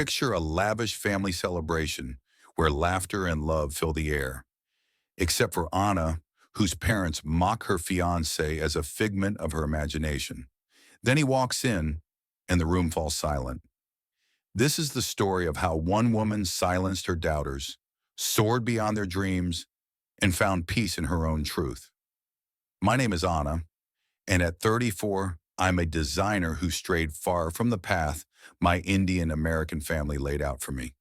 Picture a lavish family celebration where laughter and love fill the air, except for Anna, whose parents mock her fiancé as a figment of her imagination. Then he walks in, and the room falls silent. This is the story of how one woman silenced her doubters, soared beyond their dreams, and found peace in her own truth. My name is Anna, and at 34, I'm a designer who strayed far from the path my Indian American family laid out for me.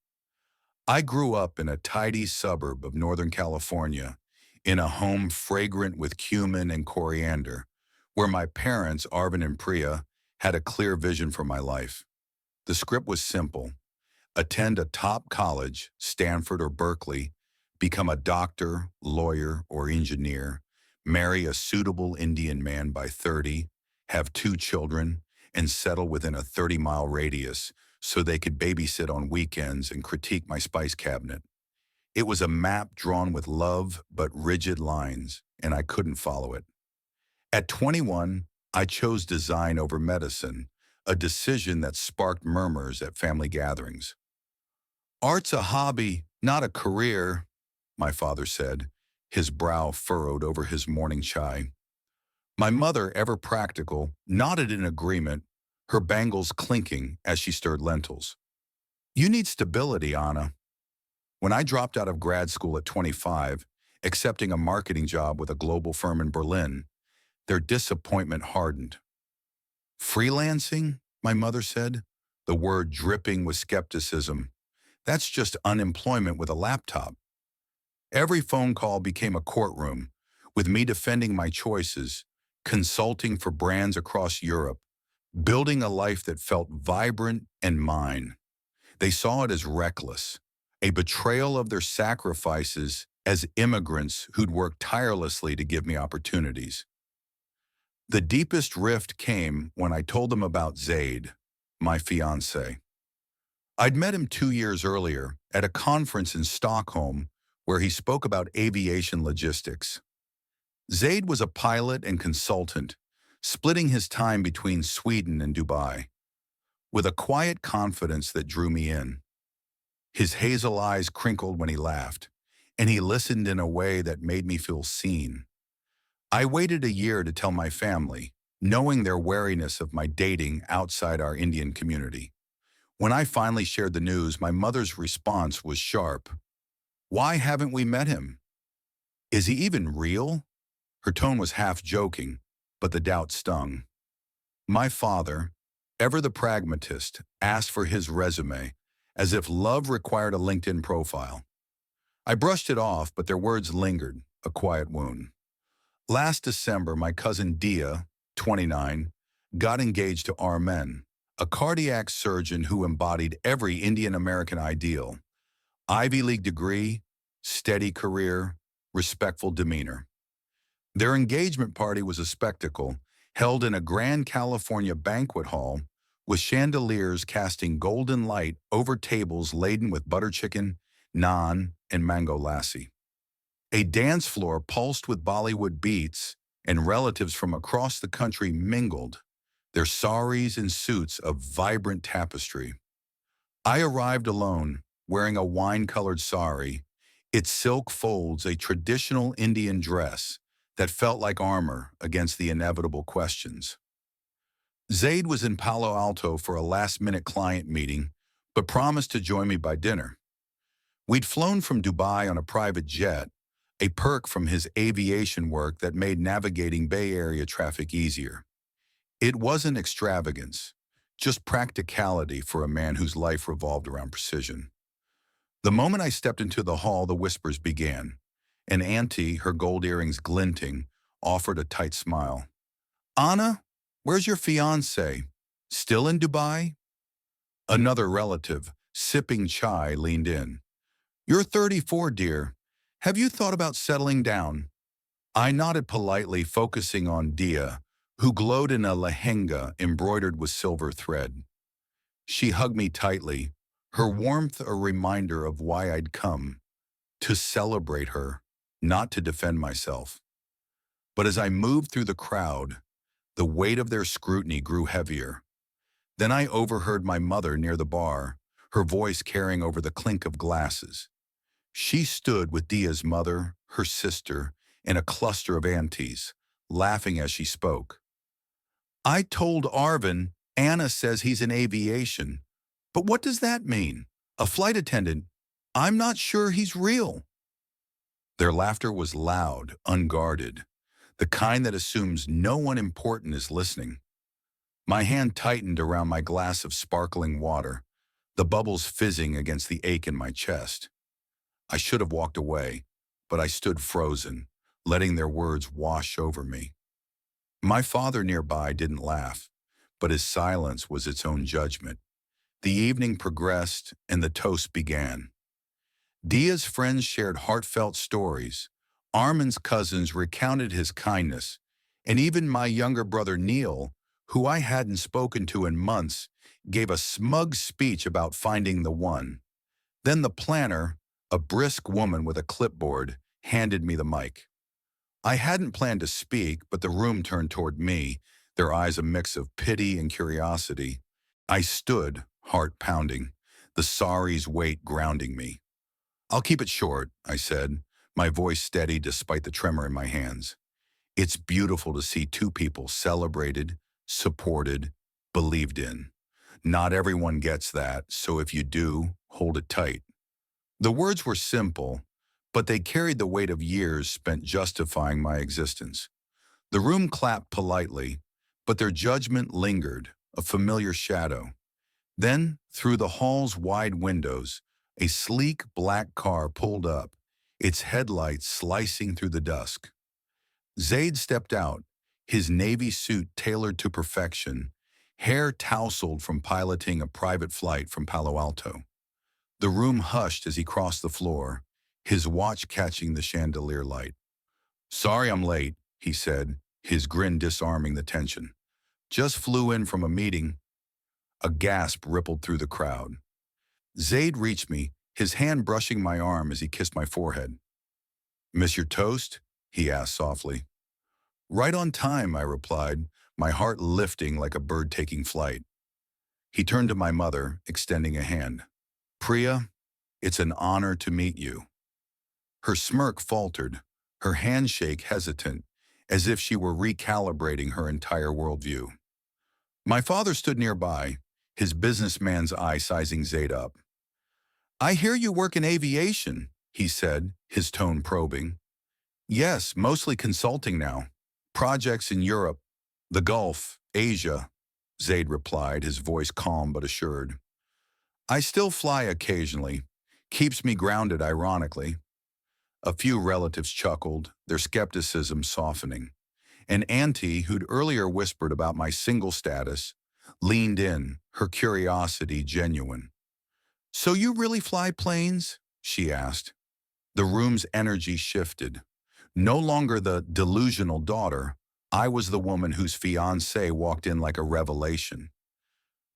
I grew up in a tidy suburb of Northern California, in a home fragrant with cumin and coriander, where my parents, Arvin and Priya, had a clear vision for my life. The script was simple: attend a top college, Stanford or Berkeley, become a doctor, lawyer, or engineer, marry a suitable Indian man by 30, have 2 children, and settle within a 30-mile radius so they could babysit on weekends and critique my spice cabinet. It was a map drawn with love but rigid lines, and I couldn't follow it. At 21, I chose design over medicine, a decision that sparked murmurs at family gatherings. "Art's a hobby, not a career," my father said, his brow furrowed over his morning chai. My mother, ever practical, nodded in agreement, her bangles clinking as she stirred lentils. "You need stability, Anna." When I dropped out of grad school at 25, accepting a marketing job with a global firm in Berlin, their disappointment hardened. "Freelancing?" my mother said, the word dripping with skepticism. "That's just unemployment with a laptop." Every phone call became a courtroom, with me defending my choices, consulting for brands across Europe, building a life that felt vibrant and mine. They saw it as reckless, a betrayal of their sacrifices as immigrants who'd worked tirelessly to give me opportunities. The deepest rift came when I told them about Zaid, my fiancé. I'd met him 2 years earlier at a conference in Stockholm where he spoke about aviation logistics. Zaid was a pilot and consultant, splitting his time between Sweden and Dubai, with a quiet confidence that drew me in. His hazel eyes crinkled when he laughed, and he listened in a way that made me feel seen. I waited a year to tell my family, knowing their wariness of my dating outside our Indian community. When I finally shared the news, my mother's response was sharp. "Why haven't we met him? Is he even real?" Her tone was half joking, but the doubt stung. My father, ever the pragmatist, asked for his resume, as if love required a LinkedIn profile. I brushed it off, but their words lingered, a quiet wound. Last December, my cousin Dia, 29, got engaged to Armen, a cardiac surgeon who embodied every Indian American ideal: Ivy League degree, steady career, respectful demeanor. Their engagement party was a spectacle, held in a grand California banquet hall with chandeliers casting golden light over tables laden with butter chicken, naan, and mango lassi. A dance floor pulsed with Bollywood beats, and relatives from across the country mingled, their saris and suits of vibrant tapestry. I arrived alone, wearing a wine-colored sari, its silk folds a traditional Indian dress that felt like armor against the inevitable questions. Zaid was in Palo Alto for a last-minute client meeting, but promised to join me by dinner. We'd flown from Dubai on a private jet, a perk from his aviation work that made navigating Bay Area traffic easier. It wasn't extravagance, just practicality for a man whose life revolved around precision. The moment I stepped into the hall, the whispers began. An auntie, her gold earrings glinting, offered a tight smile. "Anna, where's your fiancé? Still in Dubai?" Another relative, sipping chai, leaned in. "You're 34, dear. Have you thought about settling down?" I nodded politely, focusing on Dia, who glowed in a lehenga embroidered with silver thread. She hugged me tightly, her warmth a reminder of why I'd come: to celebrate her, not to defend myself. But as I moved through the crowd, the weight of their scrutiny grew heavier. Then I overheard my mother near the bar, her voice carrying over the clink of glasses. She stood with Dia's mother, her sister, and a cluster of aunties, laughing as she spoke. I told Arvin, Anna says he's in aviation. But what does that mean? A flight attendant. I'm not sure he's real. Their laughter was loud, unguarded, the kind that assumes no one important is listening. My hand tightened around my glass of sparkling water, the bubbles fizzing against the ache in my chest. I should have walked away, but I stood frozen, letting their words wash over me. My father nearby didn't laugh, but his silence was its own judgment. The evening progressed and the toast began. Dia's friends shared heartfelt stories. Armin's cousins recounted his kindness, and even my younger brother Neil, who I hadn't spoken to in months, gave a smug speech about finding the one. Then the planner, a brisk woman with a clipboard, handed me the mic. I hadn't planned to speak, but the room turned toward me, their eyes a mix of pity and curiosity. I stood, heart pounding, the sorry's weight grounding me. I'll keep it short, I said, my voice steady despite the tremor in my hands. It's beautiful to see two people celebrated, supported, believed in. Not everyone gets that, so if you do, hold it tight. The words were simple, but they carried the weight of years spent justifying my existence. The room clapped politely, but their judgment lingered, a familiar shadow. Then, through the hall's wide windows, a sleek black car pulled up, its headlights slicing through the dusk. Zaid stepped out, his navy suit tailored to perfection, hair tousled from piloting a private flight from Palo Alto. The room hushed as he crossed the floor, his watch catching the chandelier light. Sorry I'm late, he said, his grin disarming the tension. Just flew in from a meeting. A gasp rippled through the crowd. Zaid reached me, his hand brushing my arm as he kissed my forehead. Miss your toast? He asked softly. Right on time, I replied, my heart lifting like a bird taking flight. He turned to my mother, extending a hand. Priya, it's an honor to meet you. Her smirk faltered, her handshake hesitant, as if she were recalibrating her entire worldview. My father stood nearby, his businessman's eye sizing Zaid up. I hear you work in aviation, he said, his tone probing. Yes, mostly consulting now. Projects in Europe, the Gulf, Asia, Zaid replied, his voice calm but assured. I still fly occasionally. Keeps me grounded, ironically. A few relatives chuckled, their skepticism softening. An auntie, who'd earlier whispered about my single status, leaned in, her curiosity genuine. So you really fly planes? She asked. The room's energy shifted. No longer the delusional daughter, I was the woman whose fiancé walked in like a revelation.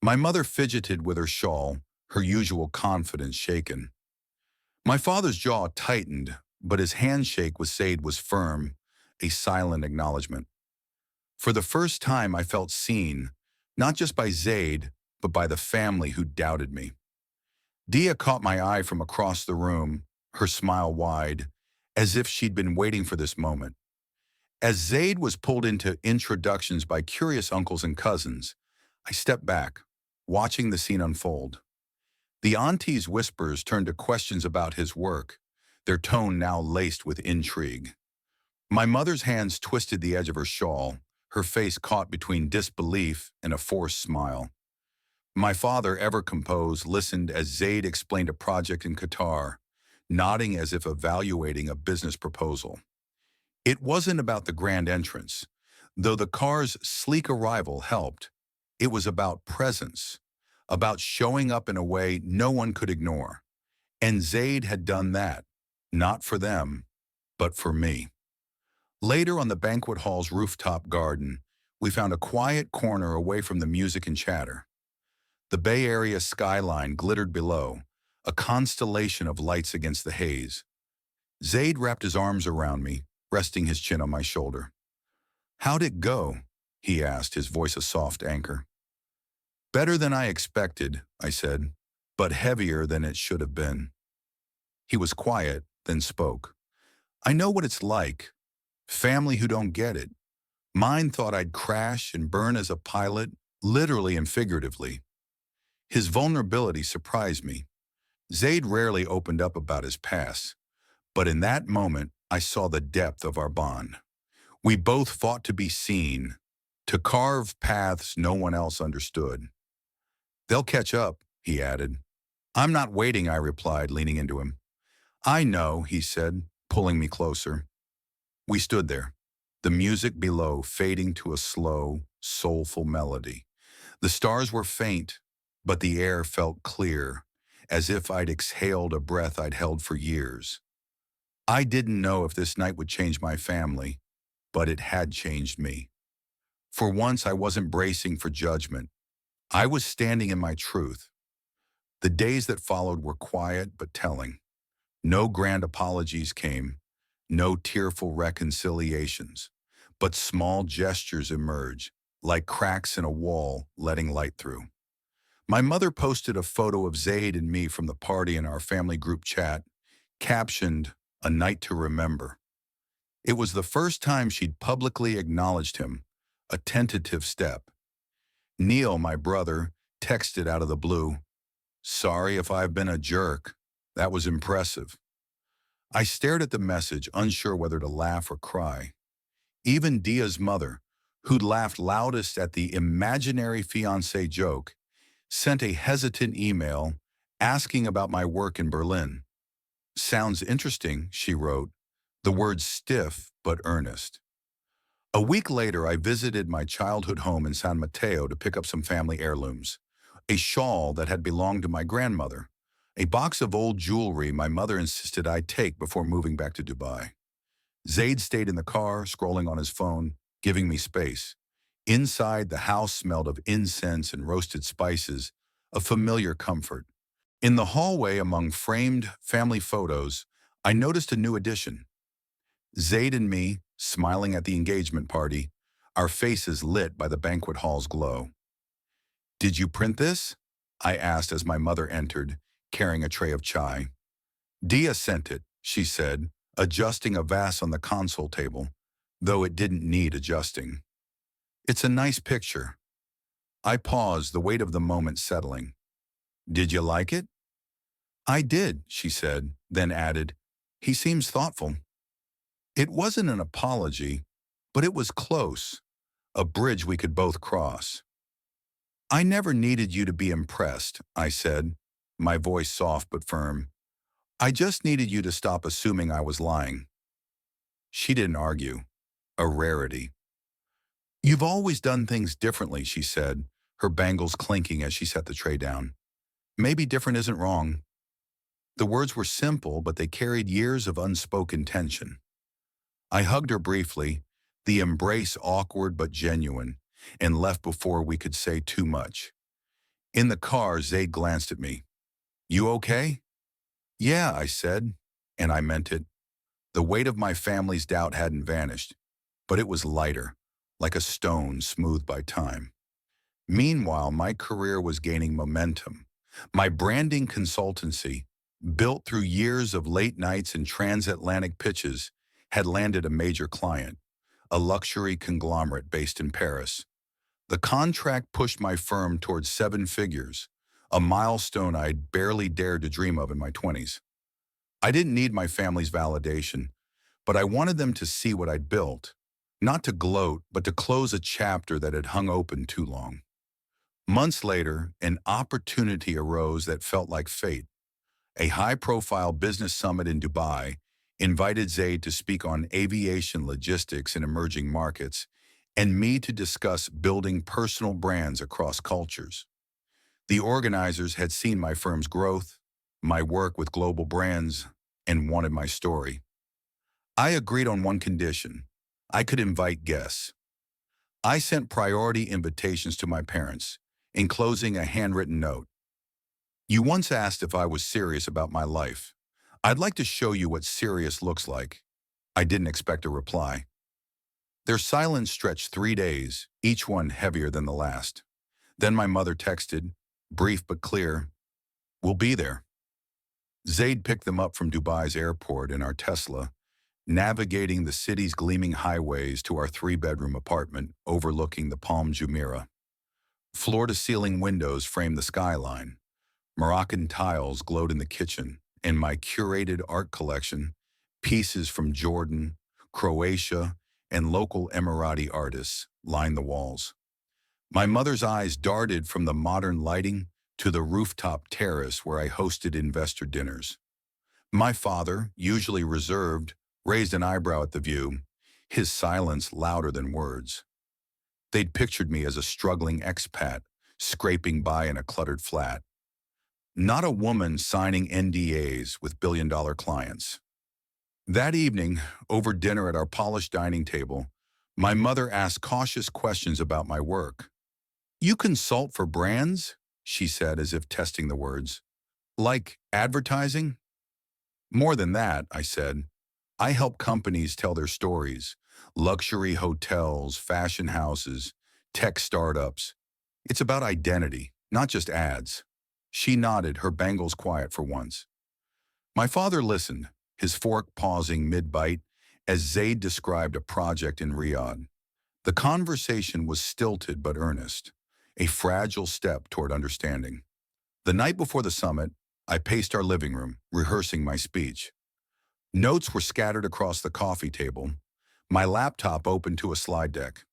My mother fidgeted with her shawl, her usual confidence shaken. My father's jaw tightened, but his handshake with Zaid was firm, a silent acknowledgement. For the first time, I felt seen, not just by Zaid, but by the family who doubted me. Dia caught my eye from across the room, her smile wide, as if she'd been waiting for this moment. As Zaid was pulled into introductions by curious uncles and cousins, I stepped back, watching the scene unfold. The auntie's whispers turned to questions about his work, their tone now laced with intrigue. My mother's hands twisted the edge of her shawl, her face caught between disbelief and a forced smile. My father, ever composed, listened as Zaid explained a project in Qatar, nodding as if evaluating a business proposal. It wasn't about the grand entrance, though the car's sleek arrival helped. It was about presence, about showing up in a way no one could ignore. And Zaid had done that, not for them, but for me. Later on the banquet hall's rooftop garden, we found a quiet corner away from the music and chatter. The Bay Area skyline glittered below, a constellation of lights against the haze. Zaid wrapped his arms around me, resting his chin on my shoulder. How'd it go? He asked, his voice a soft anchor. Better than I expected, I said. but heavier than it should have been. He was quiet, then spoke. I know what it's like. Family who don't get it. Mine thought I'd crash and burn as a pilot, literally and figuratively. His vulnerability surprised me. Zaid rarely opened up about his past, but in that moment, I saw the depth of our bond. We both fought to be seen, to carve paths no one else understood. They'll catch up, he added. I'm not waiting, I replied, leaning into him. I know, he said, pulling me closer. We stood there, the music below fading to a slow, soulful melody. The stars were faint, but the air felt clear, as if I'd exhaled a breath I'd held for years. I didn't know if this night would change my family, but it had changed me. For once, I wasn't bracing for judgment. I was standing in my truth. The days that followed were quiet but telling. No grand apologies came, no tearful reconciliations, but small gestures emerged, like cracks in a wall letting light through. My mother posted a photo of Zaid and me from the party in our family group chat, captioned, "A night to remember." It was the first time she'd publicly acknowledged him, a tentative step. Neil, my brother, texted out of the blue, "Sorry if I've been a jerk. That was impressive." I stared at the message, unsure whether to laugh or cry. Even Dia's mother, who'd laughed loudest at the imaginary fiancé joke, sent a hesitant email asking about my work in Berlin. "Sounds interesting," she wrote, the words stiff but earnest. A week later, I visited my childhood home in San Mateo to pick up some family heirlooms. A shawl that had belonged to my grandmother. A box of old jewelry my mother insisted I take before moving back to Dubai. Zaid stayed in the car, scrolling on his phone, giving me space. Inside, the house smelled of incense and roasted spices, a familiar comfort. In the hallway among framed family photos, I noticed a new addition. Zaid and me, smiling at the engagement party, our faces lit by the banquet hall's glow. "Did you print this?" I asked as my mother entered, carrying a tray of chai. "Dia sent it," she said, adjusting a vase on the console table, though it didn't need adjusting. "It's a nice picture." I paused, the weight of the moment settling. "Did you like it?" "I did," she said, then added, "He seems thoughtful." It wasn't an apology, but it was close, a bridge we could both cross. "I never needed you to be impressed," I said, my voice soft but firm. "I just needed you to stop assuming I was lying." She didn't argue. A rarity. "You've always done things differently," she said, her bangles clinking as she set the tray down. "Maybe different isn't wrong." The words were simple, but they carried years of unspoken tension. I hugged her briefly, the embrace awkward but genuine, and left before we could say too much. In the car, Zaid glanced at me. "You okay?" "Yeah," I said, and I meant it. The weight of my family's doubt hadn't vanished, but it was lighter, like a stone smoothed by time. Meanwhile, my career was gaining momentum. My branding consultancy, built through years of late nights and transatlantic pitches, had landed a major client, a luxury conglomerate based in Paris. The contract pushed my firm towards 7 figures, a milestone I'd barely dared to dream of in my 20s. I didn't need my family's validation, but I wanted them to see what I'd built, not to gloat, but to close a chapter that had hung open too long. Months later, an opportunity arose that felt like fate. A high-profile business summit in Dubai invited Zaid to speak on aviation logistics in emerging markets, and me to discuss building personal brands across cultures. The organizers had seen my firm's growth, my work with global brands, and wanted my story. I agreed on one condition. I could invite guests. I sent priority invitations to my parents, enclosing a handwritten note. "You once asked if I was serious about my life. I'd like to show you what serious looks like." I didn't expect a reply. Their silence stretched 3 days, each one heavier than the last. Then my mother texted, brief but clear, We'll be there. Zaid picked them up from Dubai's airport in our Tesla, navigating the city's gleaming highways to our three-bedroom apartment overlooking the Palm Jumeirah. Floor-to-ceiling windows framed the skyline. Moroccan tiles glowed in the kitchen, and my curated art collection, pieces from Jordan, Croatia, and local Emirati artists, lined the walls. My mother's eyes darted from the modern lighting to the rooftop terrace where I hosted investor dinners. My father, usually reserved, raised an eyebrow at the view, his silence louder than words. They'd pictured me as a struggling expat, scraping by in a cluttered flat. Not a woman signing NDAs with billion-dollar clients. That evening, over dinner at our polished dining table, my mother asked cautious questions about my work. "You consult for brands?" she said as if testing the words. "Like advertising?" "More than that," I said. "I help companies tell their stories. Luxury hotels, fashion houses, tech startups. It's about identity, not just ads." She nodded, her bangles quiet for once. My father listened, his fork pausing mid-bite as Zaid described a project in Riyadh. The conversation was stilted but earnest, a fragile step toward understanding. The night before the summit, I paced our living room, rehearsing my speech. Notes were scattered across the coffee table, my laptop open to a slide deck.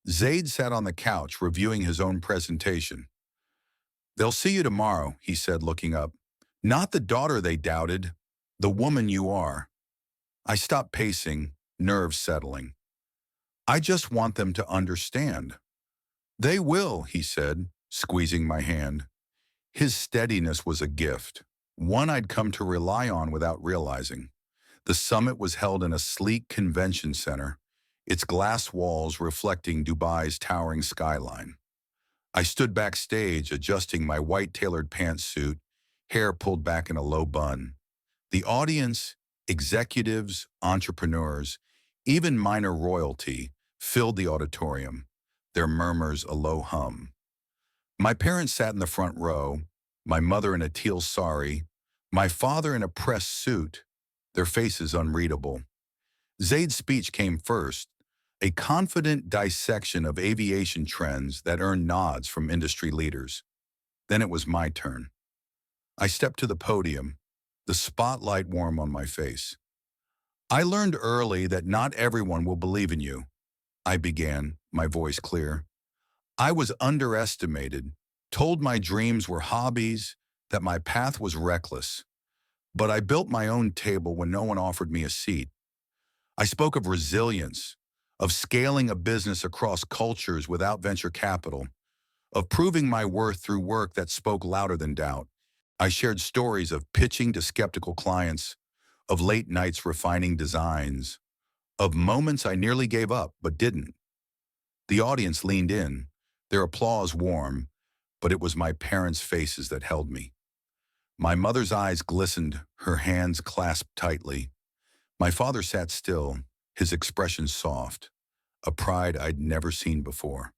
Zaid sat on the couch reviewing his own presentation. "They'll see you tomorrow," he said, looking up. "Not the daughter they doubted, the woman you are." I stopped pacing, nerves settling. "I just want them to understand." "They will," he said, squeezing my hand. His steadiness was a gift, one I'd come to rely on without realizing. The summit was held in a sleek convention center, its glass walls reflecting Dubai's towering skyline. I stood backstage adjusting my white tailored pantsuit, hair pulled back in a low bun. The audience, executives, entrepreneurs, even minor royalty, filled the auditorium, their murmurs a low hum. My parents sat in the front row, my mother in a teal sari, my father in a pressed suit, their faces unreadable. Zaid's speech came first, a confident dissection of aviation trends that earned nods from industry leaders. Then it was my turn. I stepped to the podium, the spotlight warm on my face. "I learned early that not everyone will believe in you," I began, my voice clear. "I was underestimated, told my dreams were hobbies, that my path was reckless. But I built my own table when no one offered me a seat. I spoke of resilience, of scaling a business across cultures without venture capital, of proving my worth through work that spoke louder than doubt. I shared stories of pitching to skeptical clients, of late nights refining designs, of moments I nearly gave up but didn't. The audience leaned in, their applause warm, but it was my parents' faces that held me. My mother's eyes glistened, her hands clasped tightly. My father sat still, his expression soft, a pride I'd never seen before.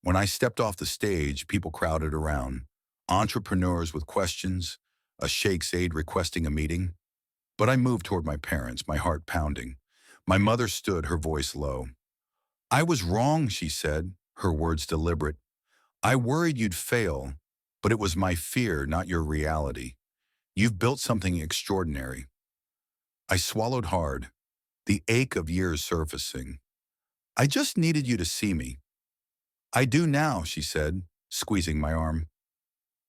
When I stepped off the stage, people crowded around, entrepreneurs with questions, a sheikh's aide requesting a meeting. But I moved toward my parents, my heart pounding. My mother stood, her voice low. "I was wrong," she said, her words deliberate. "I worried you'd fail, but it was my fear, not your reality. You've built something extraordinary." I swallowed hard, the ache of years surfacing. "I just needed you to see me." "I do now," she said, squeezing my arm.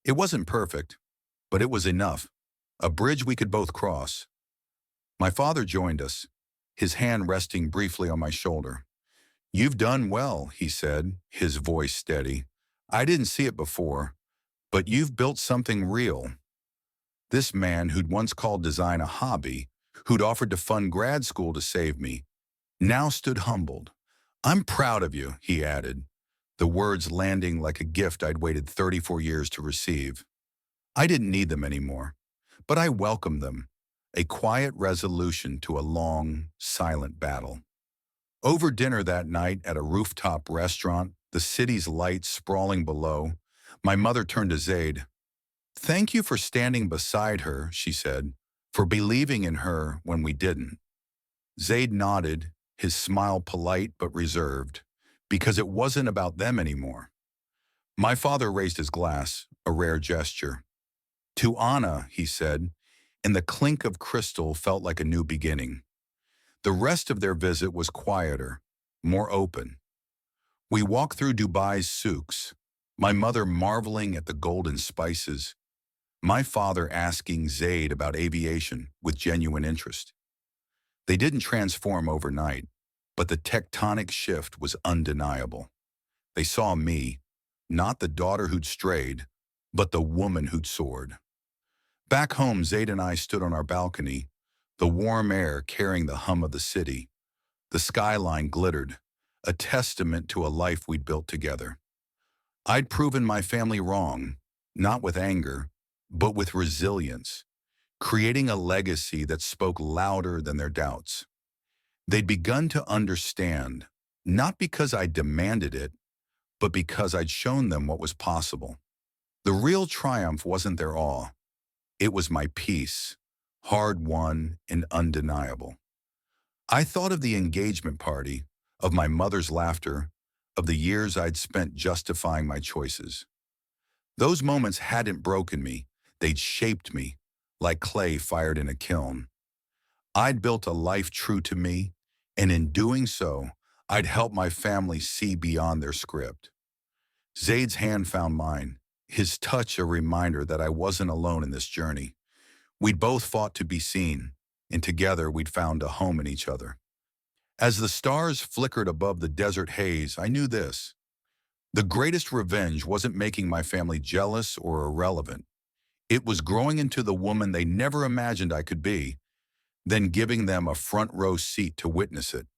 It wasn't perfect, but it was enough, a bridge we could both cross. My father joined us, his hand resting briefly on my shoulder. "You've done well," he said, his voice steady. "I didn't see it before, but you've built something real." This man who'd once called design a hobby, who'd offered to fund grad school to save me, now stood humbled. "I'm proud of you," he added, the words landing like a gift I'd waited 34 years to receive. I didn't need them anymore, but I welcomed them, a quiet resolution to a long, silent battle. Over dinner that night at a rooftop restaurant, the city's lights sprawling below, my mother turned to Zaid. Thank you for standing beside her, she said, for believing in her when we didn't. Zaid nodded, his smile polite but reserved, because it wasn't about them anymore. My father raised his glass, a rare gesture. To Anna, he said, and the clink of crystal felt like a new beginning. The rest of their visit was quieter, more open. We walked through Dubai's souks, my mother marveling at the golden spices, my father asking Zaid about aviation with genuine interest. They didn't transform overnight, but the tectonic shift was undeniable. They saw me, not the daughter who'd strayed, but the woman who'd soared. Back home, Zaid and I stood on our balcony, the warm air carrying the hum of the city. The skyline glittered, a testament to a life we'd built together. I'd proven my family wrong, not with anger, but with resilience, creating a legacy that spoke louder than their doubts. They'd begun to understand, not because I demanded it, but because I'd shown them what was possible. The real triumph wasn't their awe. It was my peace, hard-won and undeniable. I thought of the engagement party, of my mother's laughter, of the years I'd spent justifying my choices. Those moments hadn't broken me, they'd shaped me, like clay fired in a kiln. I'd built a life true to me, and in doing so, I'd helped my family see beyond their script. Zaid's hand found mine, his touch a reminder that I wasn't alone in this journey. We'd both fought to be seen, and together we'd found a home in each other. As the stars flickered above the desert haze, I knew this. The greatest revenge wasn't making my family jealous or irrelevant. It was growing into the woman they never imagined I could be, then giving them a front row seat to witness it.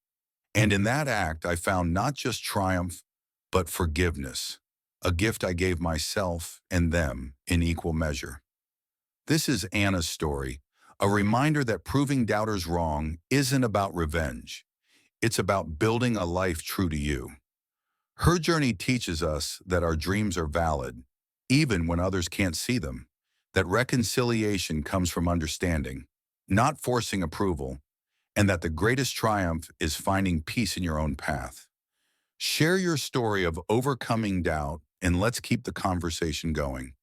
And in that act, I found not just triumph, but forgiveness, a gift I gave myself and them in equal measure. This is Anna's story, a reminder that proving doubters wrong isn't about revenge. It's about building a life true to you. Her journey teaches us that our dreams are valid, even when others can't see them, that reconciliation comes from understanding, not forcing approval, and that the greatest triumph is finding peace in your own path. Share your story of overcoming doubt, and let's keep the conversation going.